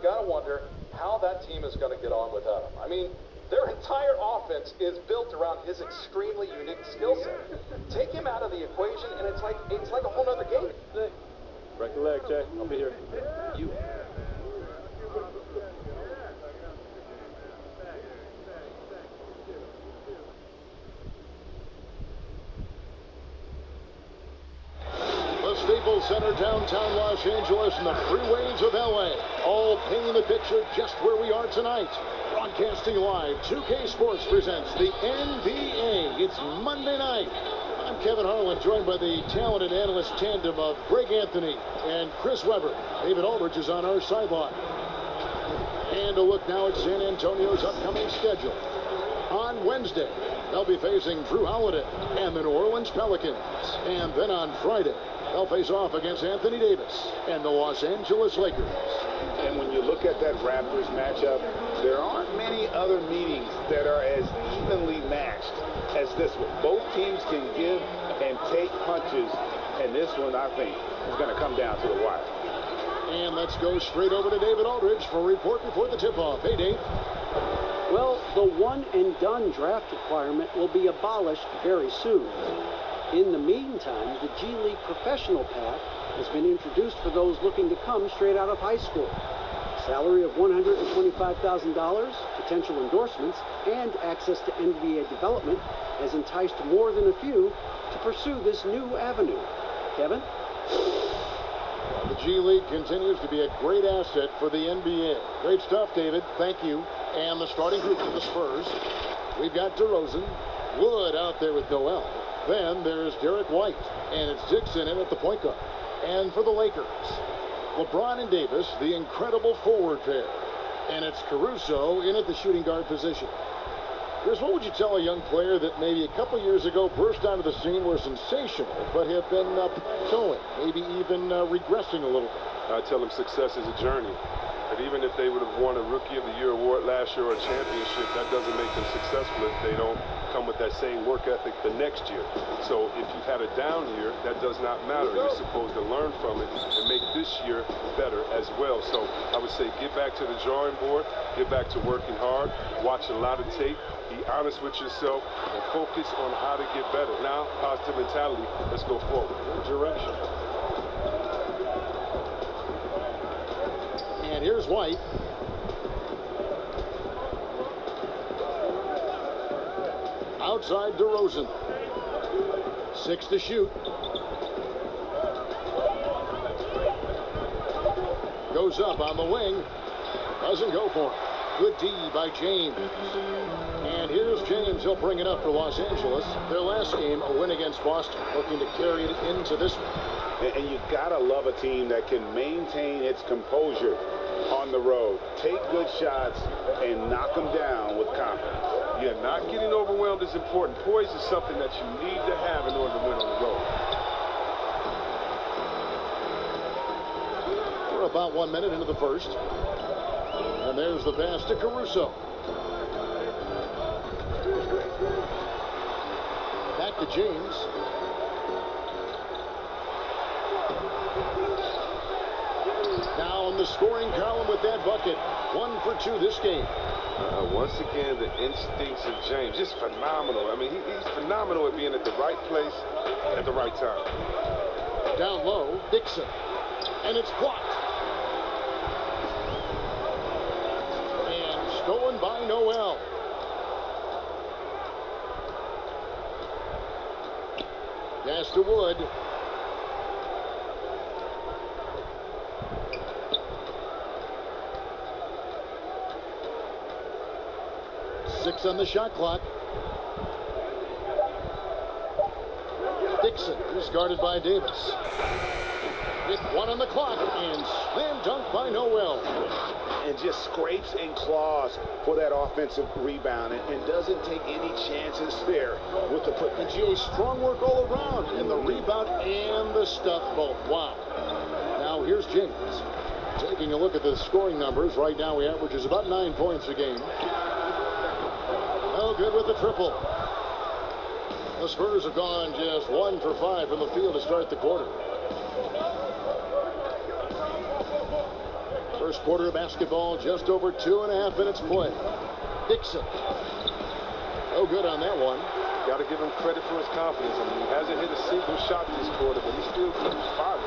got to wonder how that team is going to get on without him. I mean, their entire offense is built around his extremely unique skill set. Take him out of the equation, and it's like a whole other game. Break the leg, Jay. I'll be here. You. Staples Center, downtown Los Angeles, and the freeways of LA, all painting the picture just where we are tonight. Broadcasting live, 2K Sports presents the NBA. It's Monday night. I'm Kevin Harlan, joined by the talented analyst tandem of Greg Anthony and Chris Webber. David Aldridge is on our sideline. And a look now at San Antonio's upcoming schedule. On Wednesday, they'll be facing Drew Holiday and the New Orleans Pelicans. And then on Friday, they'll face off against Anthony Davis and the Los Angeles Lakers. And when you look at that Raptors matchup, there aren't many other meetings that are as evenly matched as this one. Both teams can give and take punches, and this one, I think, is going to come down to the wire. And let's go straight over to David Aldridge for a report before the tip-off. Hey, Dave. Well, the one-and-done draft requirement will be abolished very soon. In the meantime, the G League professional path has been introduced for those looking to come straight out of high school. Salary of $125,000, potential endorsements, and access to NBA development has enticed more than a few to pursue this new avenue. Kevin? The G League continues to be a great asset for the NBA. Great stuff, David. Thank you. And the starting group for the Spurs, we've got DeRozan, Wood out there with Noel. Then there's Derek White, and it's Dixon in at the point guard. And for the Lakers, LeBron and Davis, the incredible forward pair. And it's Caruso in at the shooting guard position. Chris, what would you tell a young player that maybe a couple years ago burst onto the scene, were sensational, but have been plateauing, maybe even regressing a little bit? I tell them success is a journey. That even if they would have won a Rookie of the Year award last year or a championship, that doesn't make them successful if they don't come with that same work ethic the next year. So if you've had a down year, that does not matter. You're supposed to learn from it and make this year better as well. So I would say get back to the drawing board, get back to working hard, watch a lot of tape, be honest with yourself, and focus on how to get better. Now, positive mentality, let's go forward. Direction. And here's White. Outside DeRozan. 6 to shoot. Goes up on the wing. Doesn't go for it. Good D by James. And here's James. He'll bring it up for Los Angeles. Their last game, a win against Boston. Looking to carry it into this one. And you gotta love a team that can maintain its composure on the road. Take good shots and knock them down with confidence. Yeah, not getting overwhelmed is important. Poise is something that you need to have in order to win on the road. We're about 1 minute into the first. And there's the pass to Caruso. Back to James. Down the scoring column with that bucket. 1 for 2 this game. Once again, the instincts of James, just phenomenal. I mean, he's phenomenal at being at the right place at the right time. Down low, Dixon. And it's blocked. And stolen by Noel. Pass to Wood. Six on the shot clock. Dixon is guarded by Davis. With 1 on the clock and slam dunk by Noel. And just scrapes and claws for that offensive rebound and doesn't take any chances there with the put. And Jay, strong work all around in the rebound and the stuff both. Wow. Now here's James. Taking a look at the scoring numbers. Right now he averages about 9 points a game. No good with the triple. The Spurs have gone just 1 for 5 from the field to start the quarter. First quarter of basketball, just over 2.5 minutes play. Dixon. No good on that one. Got to give him credit for his confidence. I mean, he hasn't hit a single shot this quarter, but he still keeps firing.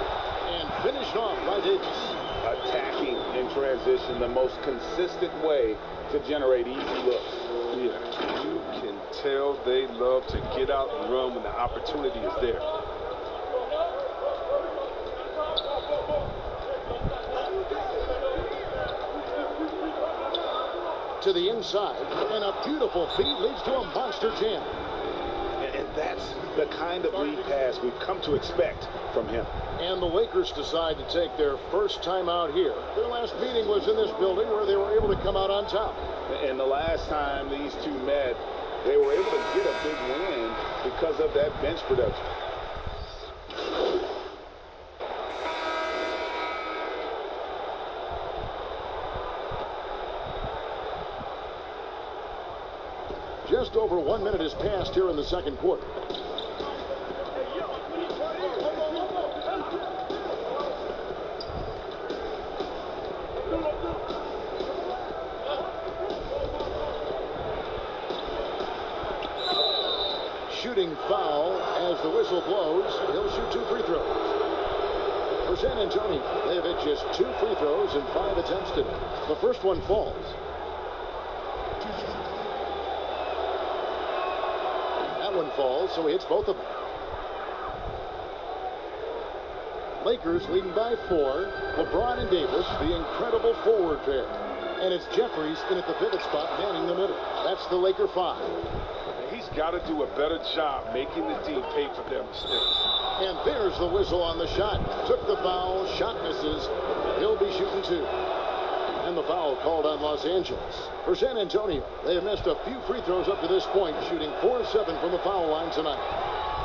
And finished off by Davis. Attacking in transition, the most consistent way to generate easy looks. Yeah, you can tell they love to get out and run when the opportunity is there. To the inside, and a beautiful feed leads to a monster jam. And that's the kind of lead pass we've come to expect from him. And the Lakers decide to take their first time out here. Their last meeting was in this building where they were able to come out on top. And the last time these two met, they were able to get a big win because of that bench production. Just over 1 minute has passed here in the second quarter. Shooting foul as the whistle blows. He'll shoot 2 free throws. For San Antonio, they have hit just 2 free throws in 5 attempts today. The first one falls. One falls, so he hits both of them. Lakers leading by 4. LeBron and Davis, the incredible forward pair. And it's Jeffries in at the pivot spot, manning the middle. That's the Laker 5. He's got to do a better job making the team pay for their mistakes. And there's the whistle on the shot. Took the foul, shot misses. He'll be shooting 2. And the foul called on Los Angeles. For San Antonio, they have missed a few free throws up to this point, shooting 4-7 from the foul line tonight.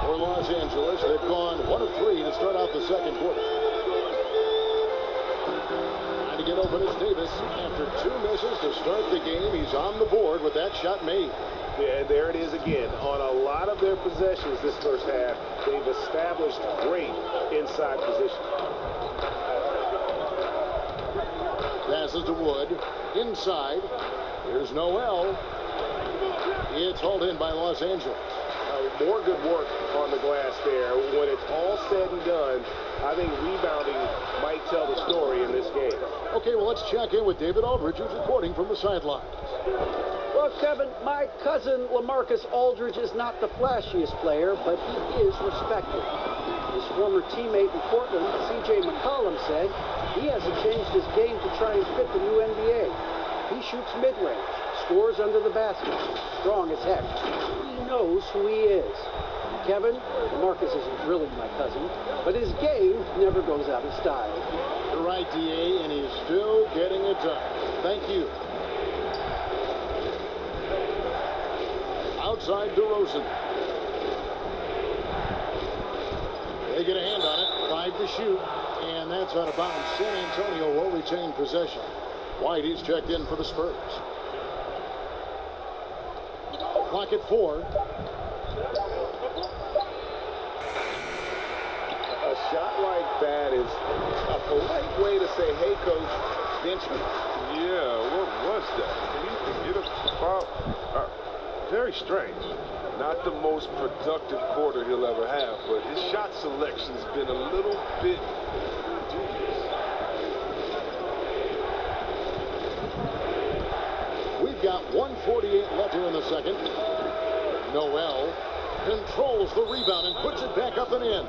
For Los Angeles, they've gone 1 of 3 to start out the second quarter. Trying to get open is Davis. After 2 misses to start the game, he's on the board with that shot made. Yeah, there it is again. On a lot of their possessions this first half, they've established great inside position. Passes to Wood. Inside. Here's Noel. It's hauled in by Los Angeles. More good work on the glass there. When it's all said and done, I think rebounding might tell the story in this game. Okay, well, let's check in with David Aldridge, who's reporting from the sidelines. Well, Kevin, my cousin LaMarcus Aldridge is not the flashiest player, but he is respected. His former teammate in Portland, C.J. McCollum, said he hasn't changed his game to try and fit the new NBA. He shoots mid-range, scores under the basket, strong as heck. He knows who he is. Kevin, LaMarcus isn't really my cousin, but his game never goes out of style. You're right, D.A., and he's still getting it done. Thank you. Outside DeRozan. They get a hand on it. 5 to shoot. And that's out of bounds. San Antonio will retain possession. White is checked in for the Spurs. Clock at 4. A shot like that is a polite way to say, hey, coach, bench me. Yeah, what was that? Can he get a foul? Very strange. Not the most productive quarter he'll ever have, but his shot selection's been a little bit dubious. We've got 1:48 left here in the second. Noel controls the rebound and puts it back up and in.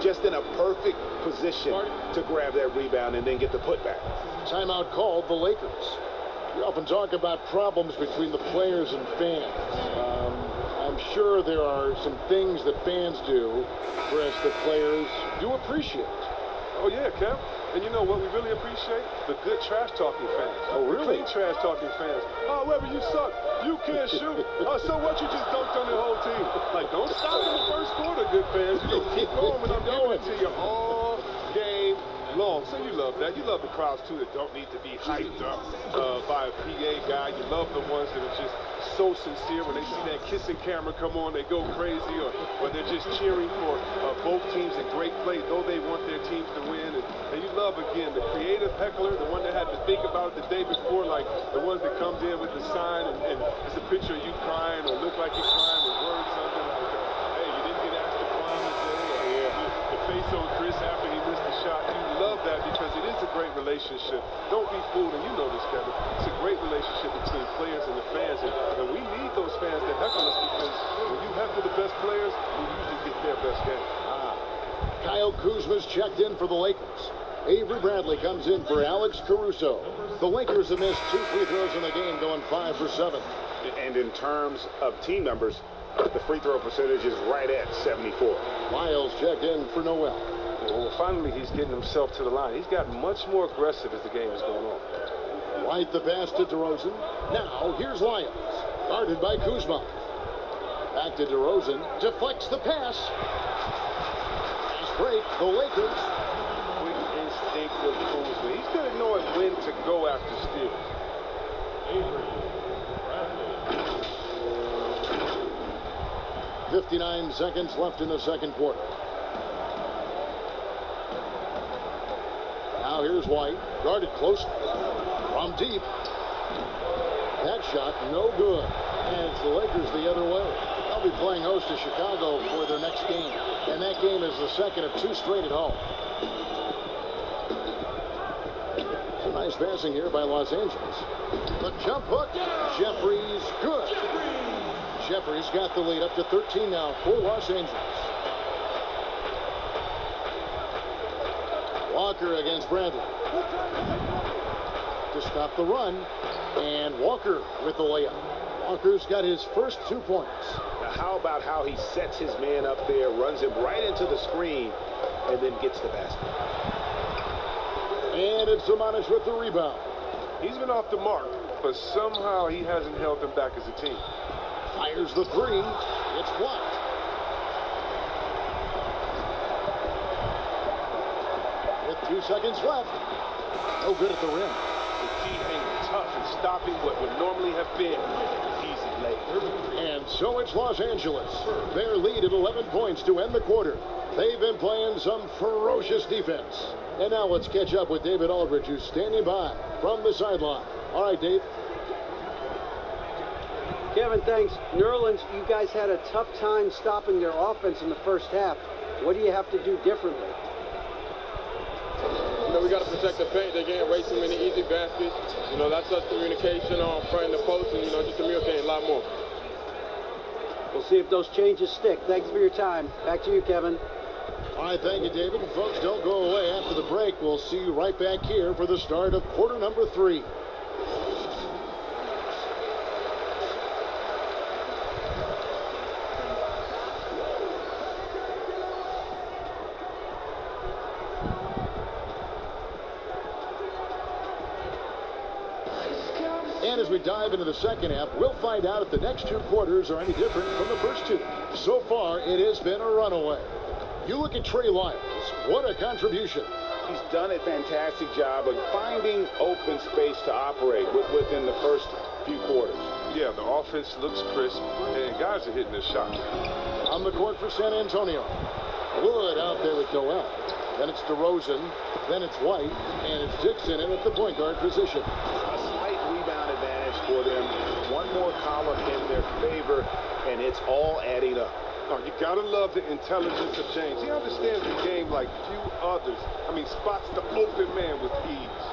Just in a perfect position to grab that rebound and then get the putback. Timeout called the Lakers. We often talk about problems between the players and fans. I'm sure there are some things that fans do, whereas the players do appreciate. Oh, yeah, Kev. And you know what we really appreciate? The good trash-talking fans. Oh, really? Clean trash-talking fans. Oh, Webber, you suck. You can't shoot. Oh, so what? You just dunked on the whole team. Like, don't stop in the first quarter, good fans. You keep going when I'm giving it to you all game long, so you love that. You love the crowds, too, that don't need to be hyped up by a PA guy. You love the ones that are just so sincere. When they see that kissing camera come on, they go crazy, or they're just cheering for both teams in great play, though they want their teams to win. And you love, again, the creative heckler, the one that had to think about it the day before, like the ones that comes in with the sign and it's a picture of you crying or look like you're crying with words under like, hey, you didn't get asked to cry today, or the face on Chris after he missed the shot. You love that because it is a great relationship. Don't be fooled, and you know this, Kevin. It's a great relationship between players and the fans, and we need those fans to heckle us because when you heckle the best players, you usually get their best game. Kyle Kuzma's checked in for the Lakers. Avery Bradley comes in for Alex Caruso. The Lakers have missed 2 free throws in the game, going 5 for 7. And in terms of team numbers, the free throw percentage is right at 74. Miles checked in for Noel. Well, finally, he's getting himself to the line. He's got much more aggressive as the game is going on. White the pass to DeRozan. Now, here's Lyles. Guarded by Kuzma. Back to DeRozan. Deflects the pass. Nice break. The Lakers. Quick instinct of Kuzma. He's good at knowing when to go after steals. 59 seconds left in the second quarter. Now here's White. Guarded close. From deep. That shot no good. And it's the Lakers the other way. They'll be playing host to Chicago for their next game. And that game is the second of 2 straight at home. Some nice passing here by Los Angeles. The jump hook. Jeffries good. Jeffries got the lead up to 13 now for Los Angeles. Walker against Bradley. To stop the run. And Walker with the layup. Walker's got his first 2 points. Now, how about how he sets his man up there, runs him right into the screen, and then gets the basket. And it's Zimonjic with the rebound. He's been off the mark, but somehow he hasn't held them back as a team. Fires the 3. It's blocked. With 2 seconds left. No good at the rim. The key hanging tough and stopping what would normally have been an easy lay. And so it's Los Angeles. Their lead at 11 points to end the quarter. They've been playing some ferocious defense. And now let's catch up with David Aldridge, who's standing by from the sideline. All right, Dave. Kevin, thanks. New Orleans, you guys had a tough time stopping their offense in the first half. What do you have to do differently? You know, we got to protect the paint. They can't race them in the easy baskets. You know, that's us communication on front of the post and, you know, just communicating a lot more. We'll see if those changes stick. Thanks for your time. Back to you, Kevin. All right, thank you, David. And folks, don't go away. After the break, we'll see you right back here for the start of quarter number 3. And as we dive into the second half, we'll find out if the next 2 quarters are any different from the first 2. So far, it has been a runaway. You look at Trey Lyles. What a contribution. He's done a fantastic job of finding open space to operate within the first few quarters. Yeah, the offense looks crisp, and guys are hitting their shot. On the court for San Antonio. Wood out there with Joel. Then it's DeRozan. Then it's White. And it's Dixon in at the point guard position. A slight rebound advantage for them. One more column in their favor, and it's all adding up. Oh, you gotta love the intelligence of James. He understands the game like few others. I mean, spots the open man with ease.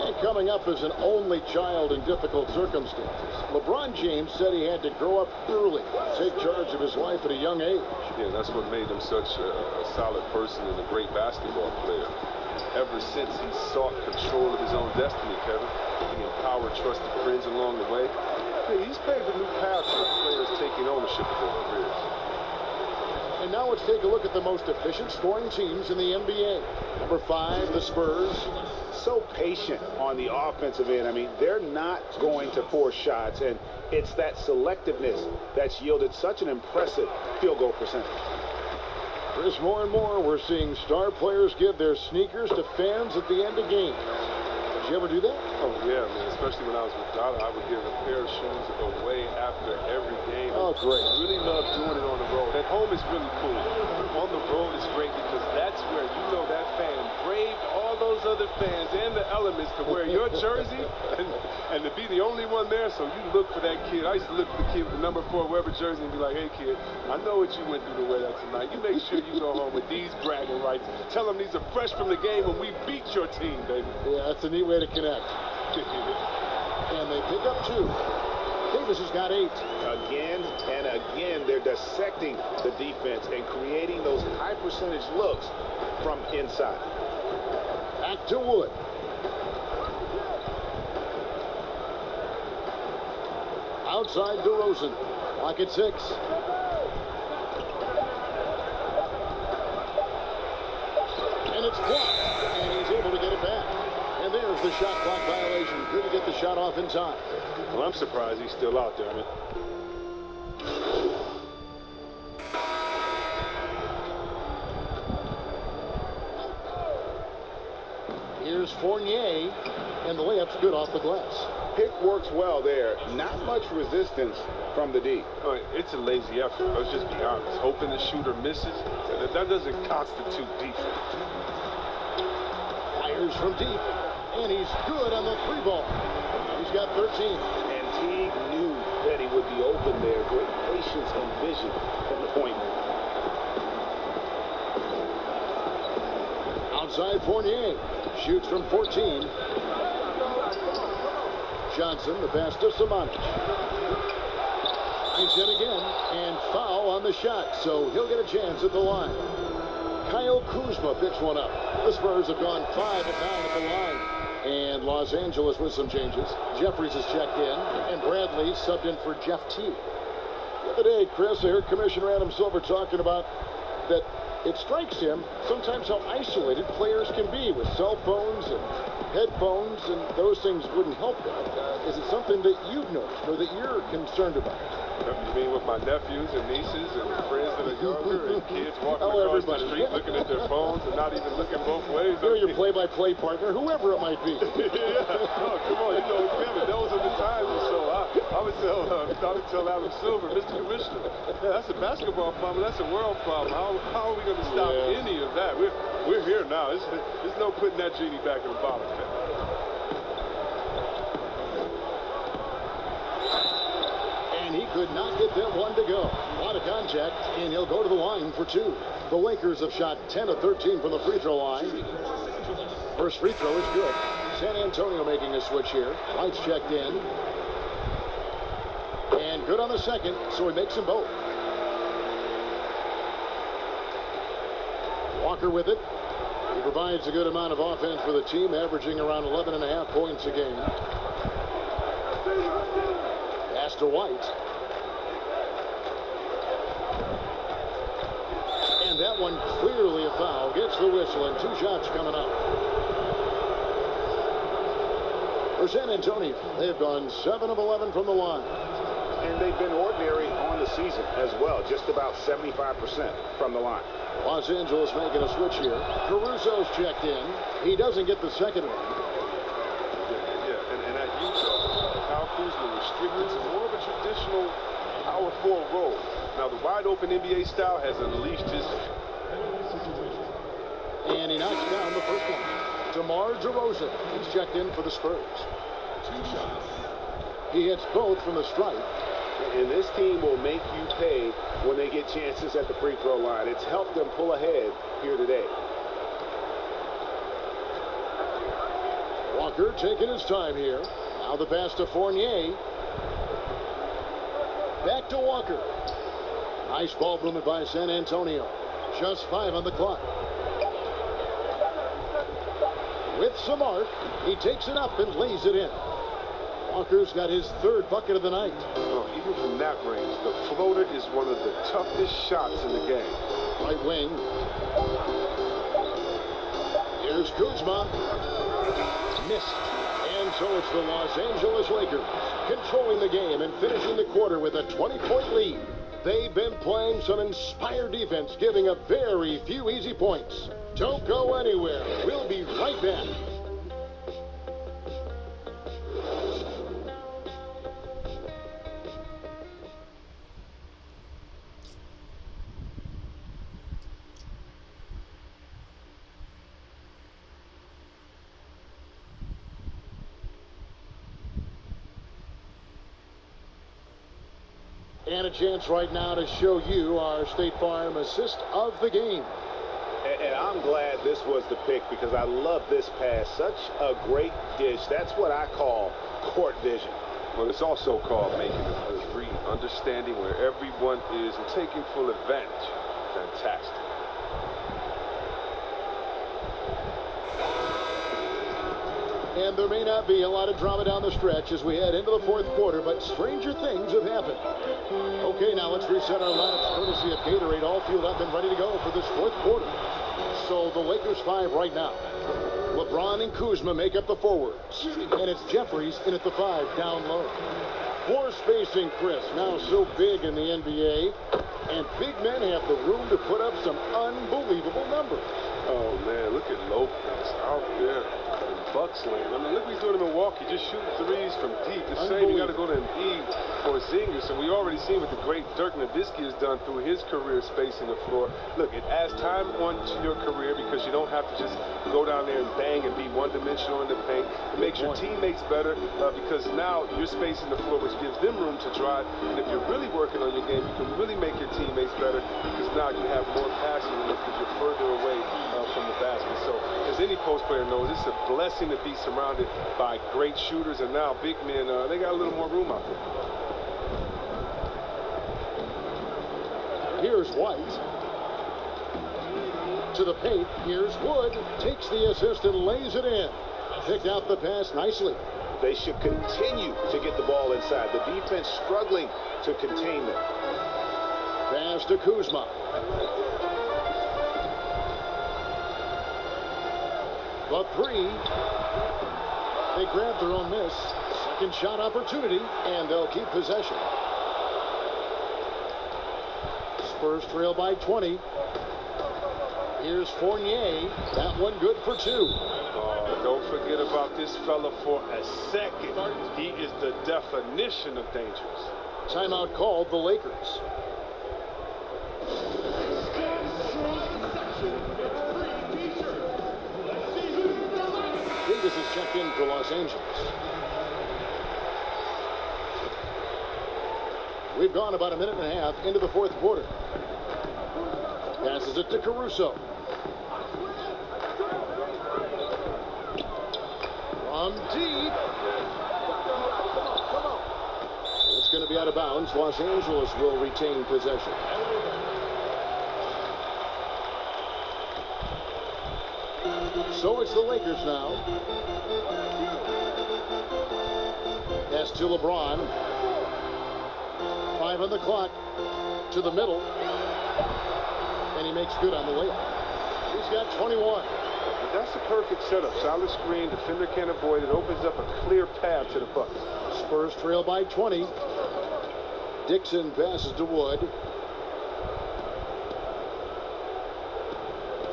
And coming up as an only child in difficult circumstances, LeBron James said he had to grow up early, take charge of his life at a young age. Yeah, that's what made him such a solid person and a great basketball player. Ever since he sought control of his own destiny, Kevin, he empowered trusted friends along the way. Hey, he's paved a new path for players taking ownership of their careers. And now let's take a look at the most efficient scoring teams in the NBA. Number 5, the Spurs. So patient on the offensive end. I mean, they're not going to force shots, and it's that selectiveness that's yielded such an impressive field goal percentage. Chris, more and more we're seeing star players give their sneakers to fans at the end of games. Did you ever do that? Oh, yeah, man. Especially when I was with Dada, I would give a pair of shoes away after every game. Oh, great. I really love doing it on the road. At home is really cool. On the road is great because that's where you know that fan braved all those other fans and the elements to wear your jersey and to be the only one there. So you look for that kid. I used to look for the kid with the number 4 Weber jersey and be like, hey, kid, I know what you went through to wear that tonight. You make sure you go home with these bragging rights. Tell them these are fresh from the game when we beat your team, baby. Yeah, that's a neat way to connect. And they pick up 2. Davis has got 8. Again and again, they're dissecting the defense and creating those high percentage looks from inside. Back to Wood. Outside DeRozan. Clock at 6. And it's blocked. And he's able to get it back. And there's the shot clock violation. Couldn't get the shot off in time. Well, I'm surprised he's still out there, man. Here's Fournier, and the layup's good off the glass. Pick works well there. Not much resistance from the D. Oh, it's a lazy effort. Let's just be honest. Hoping the shooter misses, that doesn't constitute defense. Fires from deep, and he's good on the 3 ball. He's got 13. And Teague knew that he would be open there. Great patience and vision from the point. Outside Fournier. Shoots from 14. Johnson, the pass to Samanic. He's hit again, and foul on the shot, so he'll get a chance at the line. Kyle Kuzma picks one up. The Spurs have gone 5 of 9 at the line. And Los Angeles with some changes. Jeffries has checked in, and Bradley subbed in for Jeff T. The other day, Chris, I heard Commissioner Adam Silver talking about that it strikes him sometimes how isolated players can be with cell phones and headphones, and those things wouldn't help them. Is it something that you've noticed or that you're concerned about? You mean with my nephews and nieces and friends that are younger and kids walking across the street looking at their phones and not even looking both ways? You're your play-by-play partner, whoever it might be. Yeah, oh, come on, you know, Kevin, those are the times or so. I would tell Adam Silver, Mr. Commissioner, yeah, that's a basketball problem, that's a world problem. How are we going to stop any of that? We're here now. There's no putting that genie back in the bottle. And he could not get that one to go. A lot of contact, and he'll go to the line for 2. The Lakers have shot 10 of 13 from the free throw line. First free throw is good. San Antonio making a switch here. Lights checked in. And good on the second, so he makes them both. Walker with it. He provides a good amount of offense for the team, averaging around 11.5 points a game. Pass to White. And that one clearly a foul. Gets the whistle, and 2 shots coming up. For San Antonio, they have gone 7 of 11 from the line. And they've been ordinary on the season as well, just about 75% from the line. Los Angeles making a switch here. Caruso's checked in. He doesn't get the second one. And at Utah, Kyle Kuzma restricted to more of a traditional power forward role. Now, the wide open NBA style has unleashed his. And he knocks down the first one. DeMar DeRozan. He's checked in for the Spurs. 2 shots. He hits both from the stripe. And this team will make you pay when they get chances at the free throw line. It's helped them pull ahead here today. Walker taking his time here. Now the pass to Fournier. Back to Walker. Nice ball movement by San Antonio. Just 5 on the clock. With Samanic, he takes it up and lays it in. Walker's got his 3rd bucket of the night. Oh, even from that range, the floater is one of the toughest shots in the game. Right wing. Here's Kuzma. Missed. And so it's the Los Angeles Lakers controlling the game and finishing the quarter with a 20-point lead. They've been playing some inspired defense, giving up very few easy points. Don't go anywhere. We'll be right back. And a chance right now to show you our State Farm assist of the game. And I'm glad this was the pick because I love this pass. Such a great dish. That's what I call court vision. Well, it's also called making a good read, understanding where everyone is and taking full advantage. Fantastic. And there may not be a lot of drama down the stretch as we head into the fourth quarter, but stranger things have happened. Okay, now let's reset our lineups courtesy of Gatorade, all fueled up and ready to go for this fourth quarter. So the Lakers 5 right now. LeBron and Kuzma make up the forwards. And it's Jeffries in at the 5 down low. Floor spacing, Chris, now so big in the NBA. And big men have the room to put up some unbelievable numbers. Oh, man, look at Lopez out there in Bucks land. I mean, look what he's doing in Milwaukee, just shooting threes from deep. The same, you got to go to Embiid or Zingers. And we already seen what the great Dirk Nowitzki has done through his career spacing the floor. Look, it adds time onto your career because you don't have to just go down there and bang and be one-dimensional in the paint. It makes your teammates better because now you're spacing the floor, which gives them room to drive. And if you're really working on your game, you can really make your teammates better because now you have more passing because you're further away from the basket. So, as any post player knows, it's a blessing to be surrounded by great shooters, and now big men, they got a little more room out there. Here's White. To the paint. Here's Wood. Takes the assist and lays it in. Picked out the pass nicely. They should continue to get the ball inside. The defense struggling to contain them. Pass to Kuzma. The 3. They grab their own miss. Second shot opportunity, and they'll keep possession. Spurs trail by 20. Here's Fournier. That one good for 2. Oh, don't forget about this fella for a second. He is the definition of dangerous. Timeout called the Lakers. Davis is checked in for Los Angeles. We've gone about a minute and a half into the fourth quarter. Passes it to Caruso. From deep. It's going to be out of bounds. Los Angeles will retain possession. So it's the Lakers now. Pass to LeBron. 5 on the clock. To the middle. And he makes good on the layup. He's got 21. That's a perfect setup. Solid screen. Defender can't avoid it. Opens up a clear path to the Bucks. Spurs trail by 20. Dixon passes to Wood.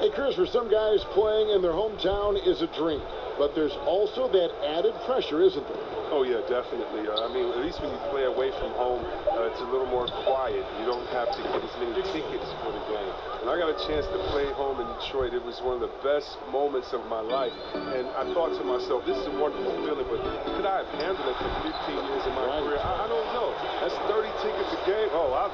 Hey, Chris, for some guys, playing in their hometown is a dream. But there's also that added pressure, isn't there? Oh, yeah, definitely. I mean, at least when you play away from home, it's a little more quiet. You don't have to get as many tickets for the game. And I got a chance to play home in Detroit. It was one of the best moments of my life. And I thought to myself, this is a wonderful feeling, but could I have handled it for 15 years in my career? I don't know. That's 30 tickets a game. Oh, I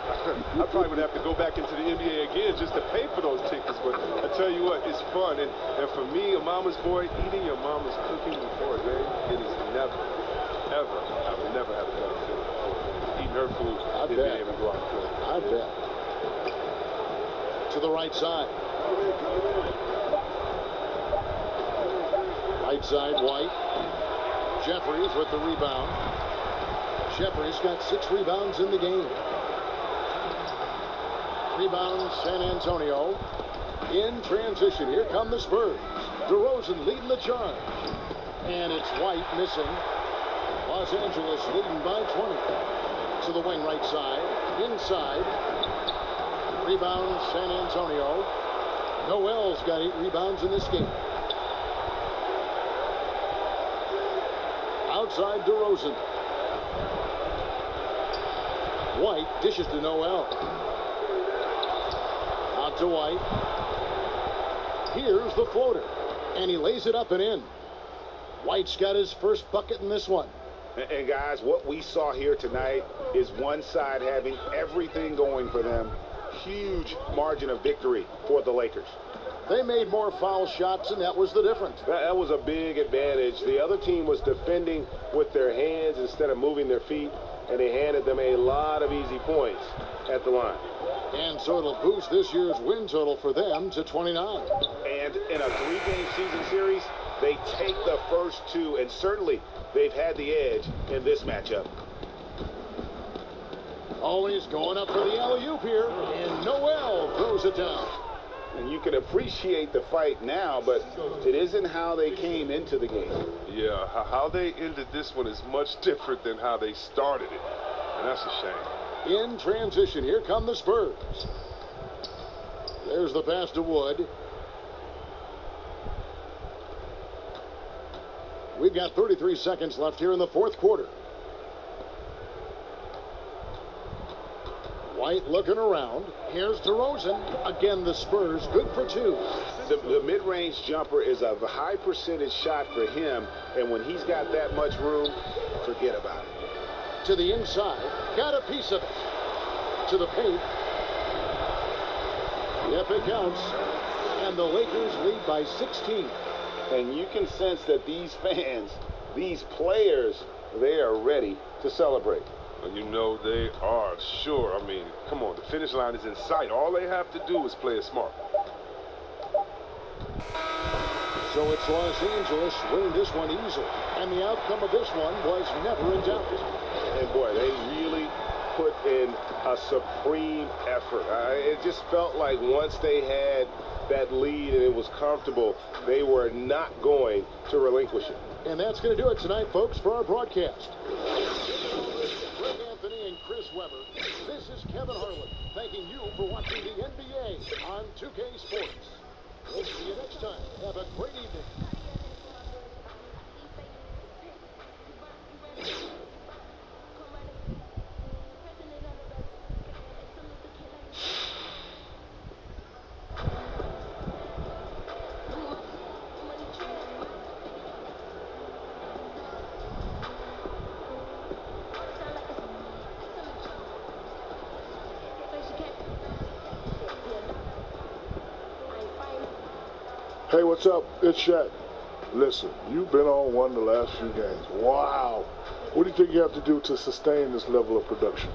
probably would have to go back into the NBA again just to pay for those tickets. But I tell you what, it's fun. And for me, a mama's boy, eating your mama's cooking before a game, it is never, ever, I would never have a better feeling. Eating her food, I being bet. able to go out and play. I bet. To the right side. Right side, White. Jeffries with the rebound. Jeffries got 6 rebounds in the game. Rebound, San Antonio. In transition, here come the Spurs. DeRozan leading the charge. And it's White missing. Los Angeles leading by 20. To the wing right side. Inside. Rebound, San Antonio. Noel's got 8 rebounds in this game. Outside DeRozan. White dishes to Noel. Out to White. Here's the floater. And he lays it up and in. White's got his first bucket in this one. And guys, what we saw here tonight is one side having everything going for them. Huge margin of victory for the Lakers. They made more foul shots, and that was the difference. That was a big advantage. The other team was defending with their hands instead of moving their feet, and they handed them a lot of easy points at the line. And so it'll boost this year's win total for them to 29. And in a 3-game season series, they take the first 2, and certainly they've had the edge in this matchup. Always going up for the alley-oop here, and Noel throws it down. And you can appreciate the fight now, but it isn't how they came into the game. Yeah, how they ended this one is much different than how they started it, and that's a shame. In transition, here come the Spurs. There's the pass to Wood. We've got 33 seconds left here in the fourth quarter. White looking around. Here's DeRozan. Again, the Spurs good for 2. The mid-range jumper is a high percentage shot for him, and when he's got that much room, forget about it. To the inside. Got a piece of it. To the paint. Yep, it counts. And the Lakers lead by 16. And you can sense that these fans, these players, they are ready to celebrate. Well, you know they are, sure. I mean, come on, the finish line is in sight. All they have to do is play it smart. So it's Los Angeles winning this one easily. And the outcome of this one was never in doubt. And boy, they really put in a supreme effort. It just felt like once they had that lead and it was comfortable, they were not going to relinquish it. And that's going to do it tonight, folks, for our broadcast. Anthony and Chris Webber, this is Kevin Harlan thanking you for watching the NBA on 2K Sports. We'll see you next time. Have a great evening. Hey, what's up? It's Shaq. Listen, you've been on one the last few games. Wow. What do you think you have to do to sustain this level of production?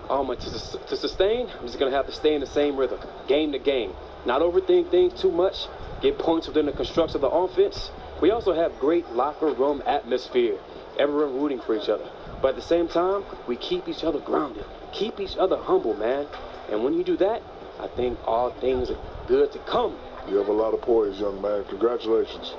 To sustain, I'm just going to have to stay in the same rhythm, game to game. Not overthink things too much, get points within the constructs of the offense. We also have great locker room atmosphere, everyone rooting for each other. But at the same time, we keep each other grounded, keep each other humble, man. And when you do that, I think all things are good to come. You have a lot of poise, young man. Congratulations.